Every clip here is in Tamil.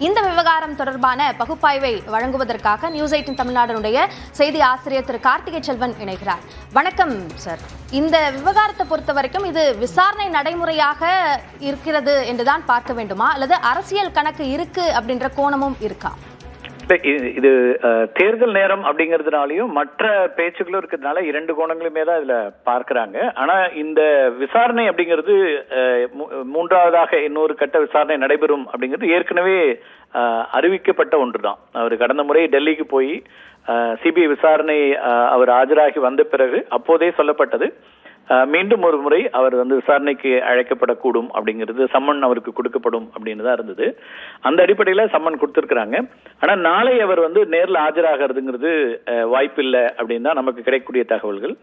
இந்த விவகாரம் தொடர்பான பகுப்பாய்வை வழங்குவதற்காக நியூஸ் 18 தமிழ்நாடுடைய செய்தி ஆசிரியர் திரு கார்த்திகை செல்வன் இணைகிறார். வணக்கம் சார். இந்த விவகாரத்தை பொறுத்த வரைக்கும் இது விசாரணை நடைமுறையாக இருக்கிறது என்றுதான் பார்க்க வேண்டுமா, அல்லது அரசியல் கணக்கு இருக்கு அப்படின்ற கோணமும் இருக்கா? இது தேர்தல் நேரம் அப்படிங்கறதுனாலயும் மற்ற பேச்சுக்களும் இருக்கிறதுனால இரண்டு கோணங்களுமே தான் இதுல பார்க்கிறாங்க. ஆனா இந்த விசாரணை அப்படிங்கிறது மூன்றாவதாக இன்னொரு கட்ட விசாரணை நடைபெறும் அப்படிங்கிறது ஏற்கனவே அறிவிக்கப்பட்ட ஒன்றுதான். அவர் கடந்த முறை டெல்லிக்கு போய் சிபிஐ விசாரணை அவர் ஆஜராகி வந்த பிறகு அப்போதே சொல்லப்பட்டது மீண்டும் ஒரு முறை அவர் விசாரணைக்கு அழைக்கப்படக்கூடும் அப்படிங்கிறது, சம்மன் அவருக்கு கொடுக்கப்படும் அப்படின்னு தான் இருந்தது. அந்த அடிப்படையில சம்மன் கொடுத்திருக்கிறாங்க. ஆனா நாளை அவர் நேரில் ஆஜராகிறதுங்கிறது வாய்ப்பில்லை அப்படின்னு தான் நமக்கு கிடைக்கக்கூடிய தகவல்கள்.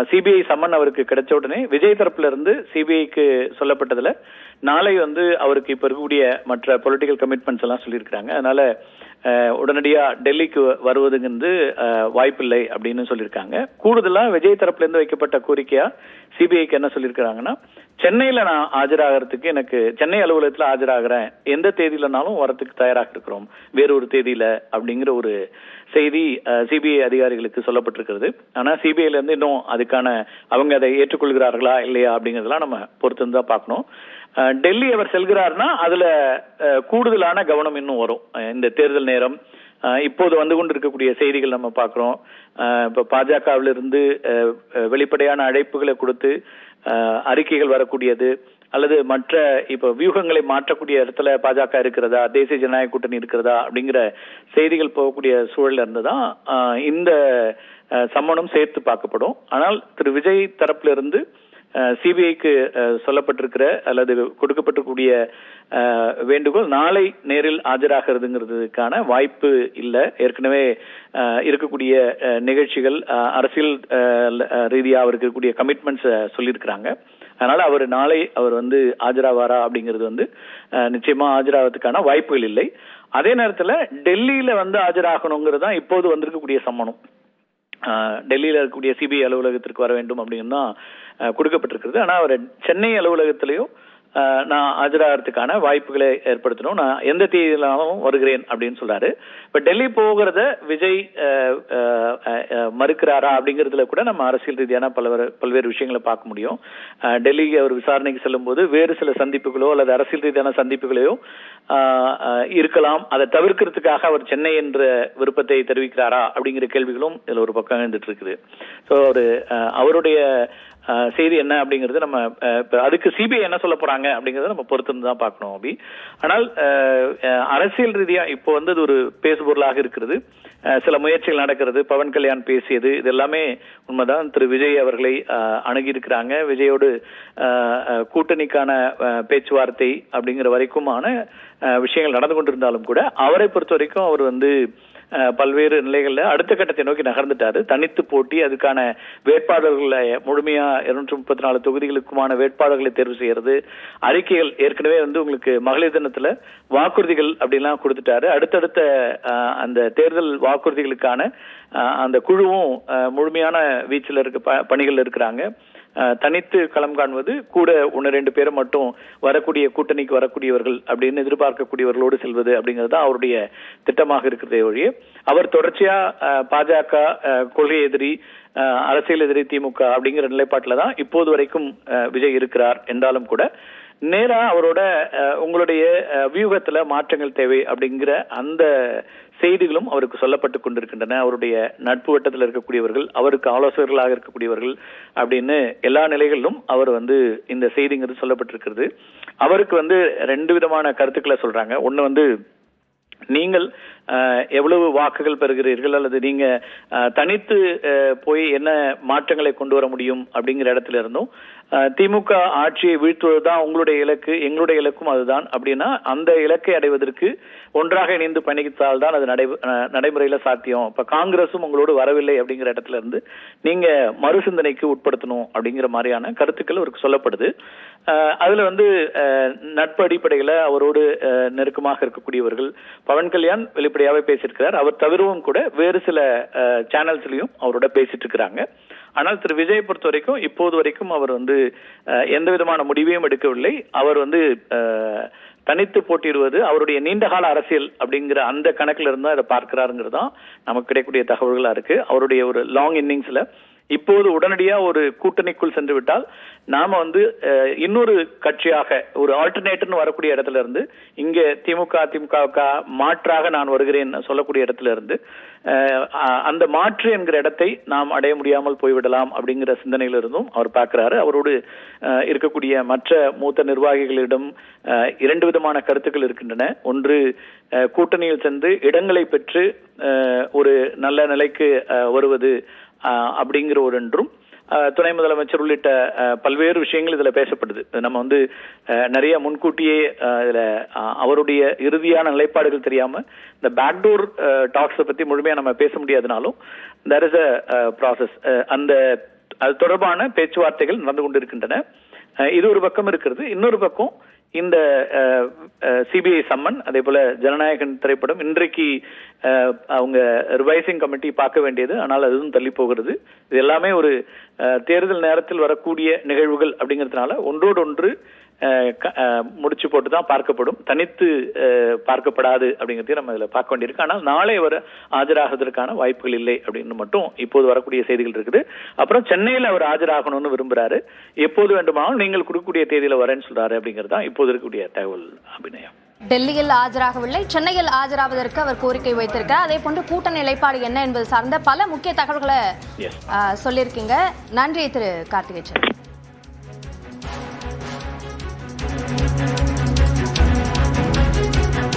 சிபிஐ சம்மன் அவருக்கு கிடைச்ச உடனே விஜய் தரப்புல இருந்து சிபிஐக்கு சொல்லப்பட்டதுல நாளை அவருக்கு இப்ப இருக்கக்கூடிய மற்ற பொலிட்டிக்கல் கமிட்மெண்ட்ஸ் எல்லாம் சொல்லியிருக்கிறாங்க. அதனால உடனடியா டெல்லிக்கு வருவதுங்கிறது வாய்ப்பில்லை அப்படின்னு சொல்லியிருக்காங்க. கூடுதலா விஜய் தரப்புல இருந்து வைக்கப்பட்ட கோரிக்கையா சிபிஐக்கு என்ன சொல்லியிருக்கிறாங்கன்னா, சென்னையில நான் ஆஜராகிறதுக்கு எனக்கு சென்னை அலுவலகத்துல ஆஜராகிறேன், எந்த தேதியிலனாலும் வரத்துக்கு தயாராக இருக்கிறோம் வேறொரு தேதியில அப்படிங்கிற ஒரு செய்தி சிபிஐ அதிகாரிகளுக்கு சொல்லப்பட்டிருக்கிறது. ஆனா சிபிஐல இருந்து இன்னும் அதுக்கான அவங்க அதை ஏற்றுக்கொள்கிறார்களா இல்லையா அப்படிங்கறதெல்லாம் நம்ம பொறுத்து தான் பார்க்கணும். டெல்லி அவர் செல்கிறார்னா அதுல கூடுதலான கவனம் இன்னும் வரும். இந்த தேர்தல் நேரம் இப்போது வந்து கொண்டு இருக்கக்கூடிய செய்திகள் நம்ம பார்க்கிறோம். இப்ப பாஜகவிலிருந்து வெளிப்படையான அழைப்புகளை கொடுத்து அறிக்கைகள் வரக்கூடியது, அல்லது மற்ற இப்ப வியூகங்களை மாற்றக்கூடிய இடத்துல பாஜக இருக்கிறதா, தேசிய ஜனநாயக கூட்டணி இருக்கிறதா அப்படிங்கிற செய்திகள் போகக்கூடிய சூழல் இருந்துதான் இந்த சம்மனும் சேர்த்து பார்க்கப்படும். ஆனால் திரு விஜய் தரப்புல இருந்து சிபிஐக்கு சொல்லப்பட்டிருக்கிற அல்லது கொடுக்கப்பட்டிருக்கூடிய வேண்டுகோள் நாளை நேரில் ஆஜராகிறதுங்கிறதுக்கான வாய்ப்பு இல்லை. ஏற்கனவே இருக்கக்கூடிய நிகழ்ச்சிகள் அரசியல் ரீதியாக அவருக்கு இருக்கக்கூடிய கமிட்மெண்ட்ஸ் சொல்லியிருக்கிறாங்க. அதனால அவர் நாளை அவர் ஆஜராவாரா அப்படிங்கிறது நிச்சயமா ஆஜராகிறதுக்கான வாய்ப்புகள் இல்லை. அதே நேரத்தில் டெல்லியில ஆஜராகணுங்கிறது தான் இப்போது வந்திருக்கக்கூடிய சம்மனம். டெல்லியில இருக்கக்கூடிய சிபிஐ அலுவலகத்திற்கு வர வேண்டும் அப்படின்னு தான் கொடுக்கப்பட்டிருக்கிறது. ஆனா அவர் சென்னை அலுவலகத்திலையும் நான் ஆஜராகிறதுக்கான வாய்ப்புகளை ஏற்படுத்தணும், நான் எந்த தேதியிலும் வருகிறேன் அப்படின்னு சொல்றாரு. இப்ப டெல்லி போகிறத விஜய் மறுக்கிறாரா அப்படிங்கிறதுல கூட நம்ம அரசியல் ரீதியான பல்வேறு விஷயங்களை பார்க்க முடியும். டெல்லிக்கு அவர் விசாரணைக்கு செல்லும் போது வேறு சில சந்திப்புகளோ அல்லது அரசியல் ரீதியான சந்திப்புகளையோ இருக்கலாம். அதை தவிர்க்கிறதுக்காக அவர் சென்னை என்ற விருப்பத்தை தெரிவிக்கிறாரா அப்படிங்கிற கேள்விகளும் இதுல ஒரு பக்கம் இருந்துட்டு இருக்குது. ஸோ அவருடைய செய்தி என்ன அப்படிங்கிறது நம்ம அதுக்கு சிபிஐ என்ன சொல்ல போறாங்க அப்படிங்கறத நம்ம பொறுத்து தான் பார்க்கணும் அபி. ஆனால் அரசியல் ரீதியா இப்போ ஒரு பேசுபொருளாக இருக்கிறது. சில முயற்சிகள் நடக்கிறது. பவன் கல்யாண் பேசியது இது எல்லாமே உண்மைதான். திரு விஜய் அவர்களை அணுகி இருக்கிறாங்க. விஜயோடு கூட்டணிக்கான பேச்சுவார்த்தை அப்படிங்கிற வரைக்குமான விஷயங்கள் நடந்து கொண்டிருந்தாலும் கூட அவரை பொறுத்த வரைக்கும் அவர் பல்வேறு நிலைகள்ல அடுத்த கட்டத்தை நோக்கி நகர்ந்துட்டாரு. தனித்து போட்டி, அதுக்கான வேட்பாளர்களை முழுமையா 234 தொகுதிகளுக்குமான வேட்பாளர்களை தேர்வு செய்யறது, அறிக்கைகள் ஏற்கனவே உங்களுக்கு மகளிர் தினத்துல வாக்குறுதிகள் அப்படின்லாம் கொடுத்துட்டாரு. அடுத்தடுத்த அந்த தேர்தல் வாக்குறுதிகளுக்கான அந்த குழுவும் முழுமையான வீச்சில் பணிகள் இருக்கிறாங்க. தனித்து களம் காண்பது கூட 1-2 பேரை மட்டும் வரக்கூடிய கூட்டணிக்கு வரக்கூடியவர்கள் அப்படின்னு எதிர்பார்க்கக்கூடியவர்களோடு செல்வது அப்படிங்கிறது தான் அவருடைய திட்டமாக இருக்கிறதே ஒழிய அவர் தொடர்ச்சியா பாஜக கொள்கை எதிரி, அரசியல் எதிரி திமுக அப்படிங்கிற நிலைப்பாட்டில தான் இப்போது வரைக்கும் விஜய் இருக்கிறார். என்றாலும் கூட நேரா அவரோட உங்களுடைய வியூகத்துல மாற்றங்கள் தேவை அப்படிங்கிற அந்த செய்திகளும் அவருக்கு சொல்லப்பட்டு கொண்டிருக்கின்றன. அவருடைய நட்பு வட்டத்தில் இருக்கக்கூடியவர்கள், அவருக்கு ஆலோசகர்களாக இருக்கக்கூடியவர்கள் அப்படின்னு எல்லா நிலைகளிலும் அவர் இந்த செய்திங்கிறது சொல்லப்பட்டிருக்கிறது. அவருக்கு 2 விதமான கருத்துக்களை சொல்றாங்க. ஒண்ணு நீங்கள் எவ்வளவு வாக்குகள் பெறுகிறீர்கள், அல்லது நீங்க தனித்து போய் என்ன மாற்றங்களை கொண்டு வர முடியும் அப்படிங்கிற இடத்துல இருந்தும் திமுக ஆட்சியை வீழ்த்துவதுதான் உங்களுடைய இலக்கு, எங்களுடைய இலக்கும் அதுதான் அப்படின்னா அந்த இலக்கை அடைவதற்கு ஒன்றாக இணைந்து பயணித்தால் தான் அது நடைமுறையில சாத்தியம். இப்ப காங்கிரசும் உங்களோடு வரவில்லை அப்படிங்கிற இடத்துல இருந்து நீங்க மறுசிந்தனைக்கு உட்படுத்தணும் அப்படிங்கிற மாதிரியான கருத்துக்கள் அவருக்கு சொல்லப்படுது. அதுல நட்பு அடிப்படையில அவரோடு நெருக்கமாக இருக்கக்கூடியவர்கள் பவன் கல்யாண் வெளிப்படையாவே பேசியிருக்கிறார். அவர் தவிரவும் கூட வேறு சில சேனல்ஸ்லயும் அவரோட பேசிட்டு இருக்கிறாங்க. ஆனால் திரு விஜய் பொறுத்த வரைக்கும் இப்போது வரைக்கும் அவர் எந்த விதமான முடிவையும் எடுக்கவில்லை. அவர் தனித்து போட்டியிடுவது அவருடைய நீண்டகால அரசியல் அப்படிங்கிற அந்த கணக்குல இருந்தா இதை பார்க்கிறாருங்கிறது தான் நமக்கு கிடைக்கக்கூடிய தகவல்களா இருக்கு. அவருடைய ஒரு லாங் இன்னிங்ஸ்ல இப்போது உடனடியா ஒரு கூட்டணிக்குள் சென்று விட்டால் நாம இன்னொரு கட்சியாக ஒரு ஆல்டர்னேட்னு வரக்கூடிய இடத்துல இருந்து இங்க திமுக மாற்றாக நான் வருகிறேன் சொல்லக்கூடிய இடத்துல இருந்து அந்த மாற்று என்கிற இடத்தை நாம் அடைய முடியாமல் போய்விடலாம் அப்படிங்கிற சிந்தனையில இருந்தும் அவர் பார்க்கிறாரு. அவரோடு இருக்கக்கூடிய மற்ற மூத்த நிர்வாகிகளிடம் இரண்டு விதமான கருத்துக்கள் இருக்கின்றன. ஒன்று, கூட்டணியில் சென்று இடங்களை பெற்று ஒரு நல்ல நிலைக்கு வருவது அப்படிங்கிற ஒரு என்றும், துணை முதலமைச்சர் உள்ளிட்ட பல்வேறு விஷயங்கள் இதுல பேசப்படுது. நம்ம நிறைய முன்கூட்டியே இதுல அவருடைய இறுதியான நிலைப்பாடுகள் தெரியாம இந்த பேக்டோர் டாக்ஸை பத்தி முழுமையா நம்ம பேச முடியாதுனாலும் there is a process. அது தொடர்பான பேச்சுவார்த்தைகள் நடந்து கொண்டிருக்கின்றன. இது ஒரு பக்கம் இருக்கிறது. இன்னொரு பக்கம் இந்த சிபிஐ சம்மன், அதே போல ஜனநாயகன் திரைப்படம் இன்றைக்கு அவங்க ரிவைசிங் கமிட்டி பார்க்க வேண்டியது, ஆனால் அதுவும் தள்ளி போகிறது. இது எல்லாமே ஒரு தேர்தல் நேரத்தில் வரக்கூடிய நிகழ்வுகள் அப்படிங்கிறதுனால ஒன்றோடு ஒன்று முடிச்சு போட்டு தான் பார்க்கப்படும், தனித்து பார்க்கப்படாது அப்படிங்கிறதையும் நம்ம இதுல பார்க்க வேண்டியிருக்கு. ஆனால் நாளை வர ஆஜராகுவதற்கான வாய்ப்புகள் இல்லை அப்படின்னு மட்டும் இப்போது வரக்கூடிய செய்திகள் இருக்குது. அப்புறம் சென்னையில் அவர் ஆஜராகணும்னு விரும்புறாரு. எப்போது வேண்டுமானாலும் நீங்கள் கொடுக்கக்கூடிய தேதியில வரேன்னு சொல்றாரு அப்படிங்கிறது தான் இப்போது இருக்கக்கூடிய தகவல். அபிநயம் டெல்லியில் ஆஜராகவில்லை, சென்னையில் ஆஜராவதற்கு அவர் கோரிக்கை வைத்திருக்கிறார். அதே போன்று கூட்டணி நிலைப்பாடு என்ன என்பது சார்ந்த பல முக்கிய தகவல்களை சொல்லியிருக்கீங்க. நன்றி திரு கார்த்திகேயன்.